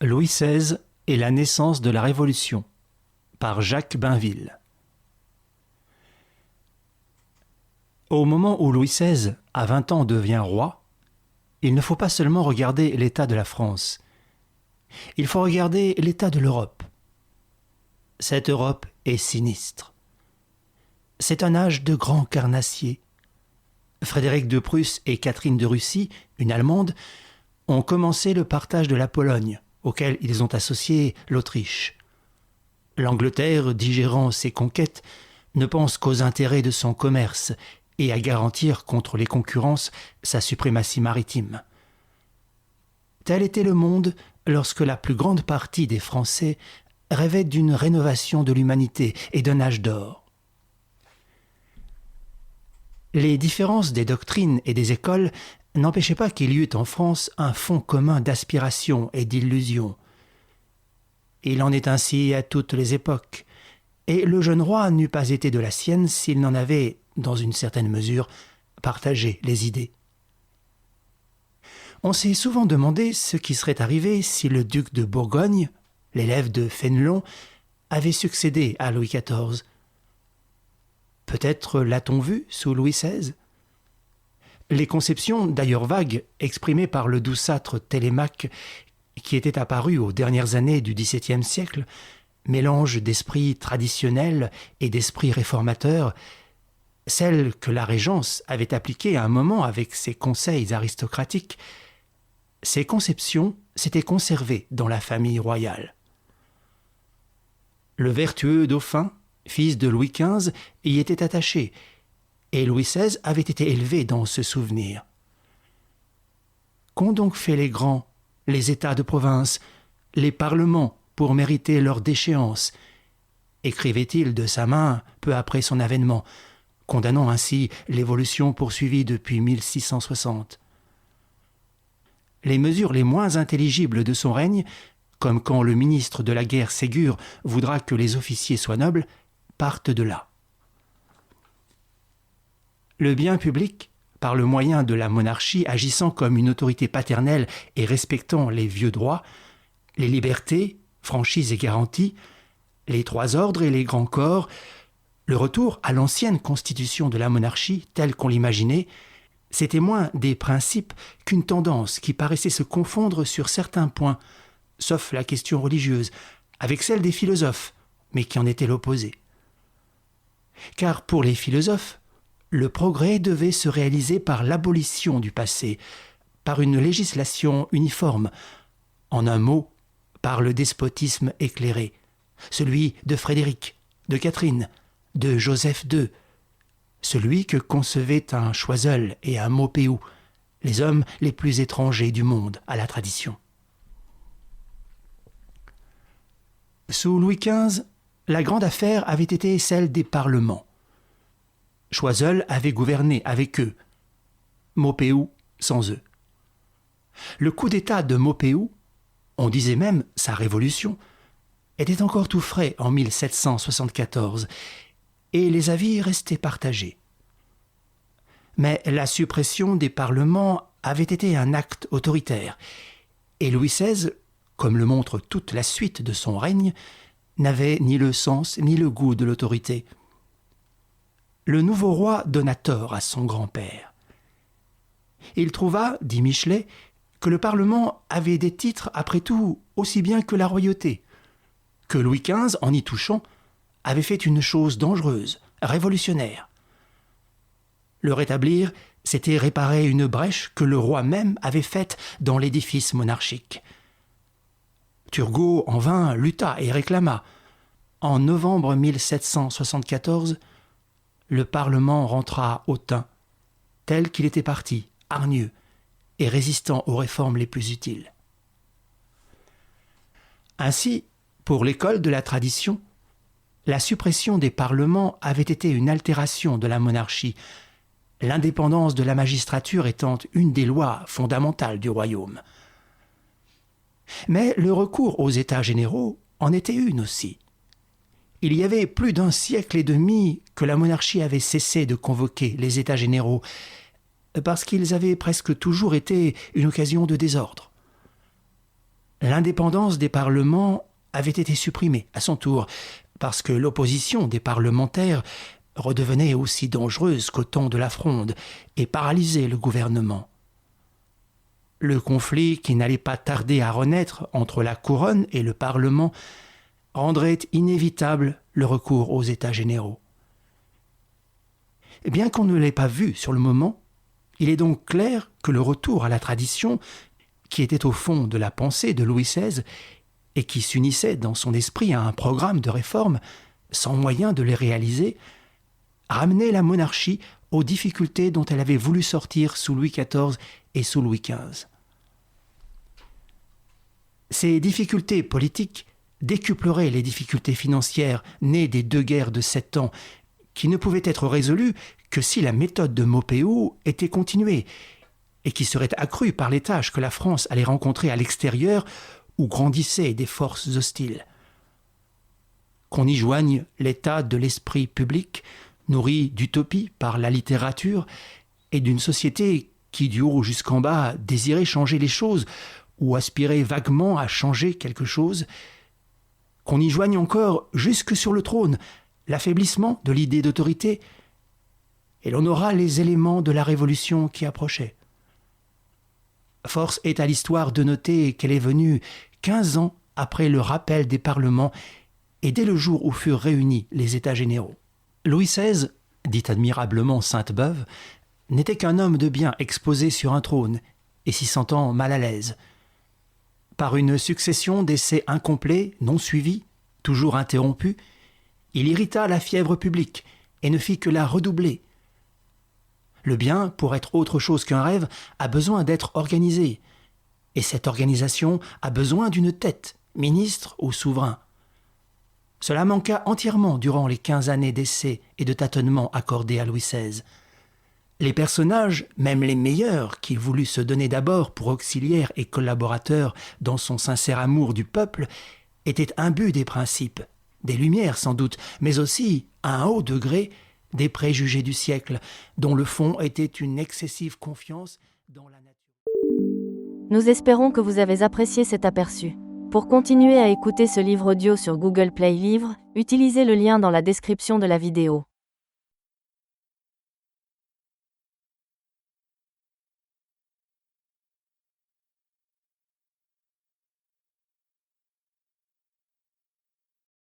Louis XVI et la naissance de la Révolution par Jacques Bainville. Au moment où Louis XVI, à 20 ans, devient roi, il ne faut pas seulement regarder l'état de la France. Il faut regarder l'état de l'Europe. Cette Europe est sinistre. C'est un âge de grands carnassiers. Frédéric de Prusse et Catherine de Russie, une Allemande, ont commencé le partage de la Pologne, auquel ils ont associé l'Autriche. L'Angleterre, digérant ses conquêtes, ne pense qu'aux intérêts de son commerce et à garantir contre les concurrences sa suprématie maritime. Tel était le monde lorsque la plus grande partie des Français rêvait d'une rénovation de l'humanité et d'un âge d'or. Les différences des doctrines et des écoles n'empêchaient pas qu'il y eût en France un fond commun d'aspiration et d'illusion. Il en est ainsi à toutes les époques, et le jeune roi n'eût pas été de la sienne s'il n'en avait, dans une certaine mesure, partagé les idées. On s'est souvent demandé ce qui serait arrivé si le duc de Bourgogne, l'élève de Fénelon, avait succédé à Louis XIV. Peut-être l'a-t-on vu sous Louis XVI ? Les conceptions, d'ailleurs vagues, exprimées par le douceâtre Télémaque, qui était apparu aux dernières années du XVIIe siècle, mélange d'esprit traditionnel et d'esprit réformateur, celles que la Régence avait appliquées à un moment avec ses conseils aristocratiques, ces conceptions s'étaient conservées dans la famille royale. Le vertueux dauphin, fils de Louis XV, y était attaché, et Louis XVI avait été élevé dans ce souvenir. Qu'ont donc fait les grands, les États de province, les parlements pour mériter leur déchéance, écrivait-il de sa main peu après son avènement, condamnant ainsi l'évolution poursuivie depuis 1660. Les mesures les moins intelligibles de son règne, comme quand le ministre de la guerre Ségur voudra que les officiers soient nobles, partent de là. Le bien public, par le moyen de la monarchie agissant comme une autorité paternelle et respectant les vieux droits, les libertés, franchises et garanties, les trois ordres et les grands corps, le retour à l'ancienne constitution de la monarchie telle qu'on l'imaginait, c'était moins des principes qu'une tendance qui paraissait se confondre sur certains points, sauf la question religieuse, avec celle des philosophes, mais qui en était l'opposé. Car pour les philosophes, le progrès devait se réaliser par l'abolition du passé, par une législation uniforme, en un mot, par le despotisme éclairé, celui de Frédéric, de Catherine, de Joseph II, celui que concevaient un Choiseul et un Maupeou, les hommes les plus étrangers du monde à la tradition. Sous Louis XV, la grande affaire avait été celle des parlements. Choiseul avait gouverné avec eux, Maupeou sans eux. Le coup d'État de Maupeou, on disait même sa révolution, était encore tout frais en 1774, et les avis restaient partagés. Mais la suppression des parlements avait été un acte autoritaire, et Louis XVI, comme le montre toute la suite de son règne, n'avait ni le sens ni le goût de l'autorité. Le nouveau roi donna tort à son grand-père. Il trouva, dit Michelet, que le Parlement avait des titres, après tout, aussi bien que la royauté, que Louis XV, en y touchant, avait fait une chose dangereuse, révolutionnaire. Le rétablir, c'était réparer une brèche que le roi même avait faite dans l'édifice monarchique. Turgot, en vain, lutta et réclama. En novembre 1774, le Parlement rentra hautain, tel qu'il était parti, hargneux, et résistant aux réformes les plus utiles. Ainsi, pour l'école de la tradition, la suppression des parlements avait été une altération de la monarchie, l'indépendance de la magistrature étant une des lois fondamentales du royaume. Mais le recours aux États généraux en était une aussi. Il y avait plus d'un siècle et demi que la monarchie avait cessé de convoquer les États généraux, parce qu'ils avaient presque toujours été une occasion de désordre. L'indépendance des parlements avait été supprimée à son tour, parce que l'opposition des parlementaires redevenait aussi dangereuse qu'au temps de la Fronde et paralysait le gouvernement. Le conflit qui n'allait pas tarder à renaître entre la couronne et le Parlement rendrait inévitable le recours aux États généraux. Bien qu'on ne l'ait pas vu sur le moment, il est donc clair que le retour à la tradition, qui était au fond de la pensée de Louis XVI et qui s'unissait dans son esprit à un programme de réforme, sans moyen de les réaliser, ramenait la monarchie aux difficultés dont elle avait voulu sortir sous Louis XIV et sous Louis XV. Ces difficultés politiques décupleraient les difficultés financières nées des 2 guerres de 7 ans, qui ne pouvaient être résolues que si la méthode de Maupeou était continuée, et qui serait accrue par les tâches que la France allait rencontrer à l'extérieur où grandissaient des forces hostiles. Qu'on y joigne l'état de l'esprit public, nourri d'utopie par la littérature, et d'une société qui, du haut jusqu'en bas, désirait changer les choses, ou aspirait vaguement à changer quelque chose, qu'on y joigne encore jusque sur le trône l'affaiblissement de l'idée d'autorité, et l'on aura les éléments de la révolution qui approchait. Force est à l'histoire de noter qu'elle est venue 15 ans après le rappel des parlements et dès le jour où furent réunis les États généraux. Louis XVI, dit admirablement Sainte-Beuve, n'était qu'un homme de bien exposé sur un trône et s'y sentant mal à l'aise. Par une succession d'essais incomplets, non suivis, toujours interrompus, il irrita la fièvre publique et ne fit que la redoubler. Le bien, pour être autre chose qu'un rêve, a besoin d'être organisé. Et cette organisation a besoin d'une tête, ministre ou souverain. Cela manqua entièrement durant les 15 années d'essais et de tâtonnements accordés à Louis XVI. Les personnages, même les meilleurs, qu'il voulut se donner d'abord pour auxiliaires et collaborateurs dans son sincère amour du peuple, étaient imbus des principes, des lumières sans doute, mais aussi, à un haut degré, des préjugés du siècle, dont le fond était une excessive confiance dans la nature. Nous espérons que vous avez apprécié cet aperçu. Pour continuer à écouter ce livre audio sur Google Play Livres, utilisez le lien dans la description de la vidéo.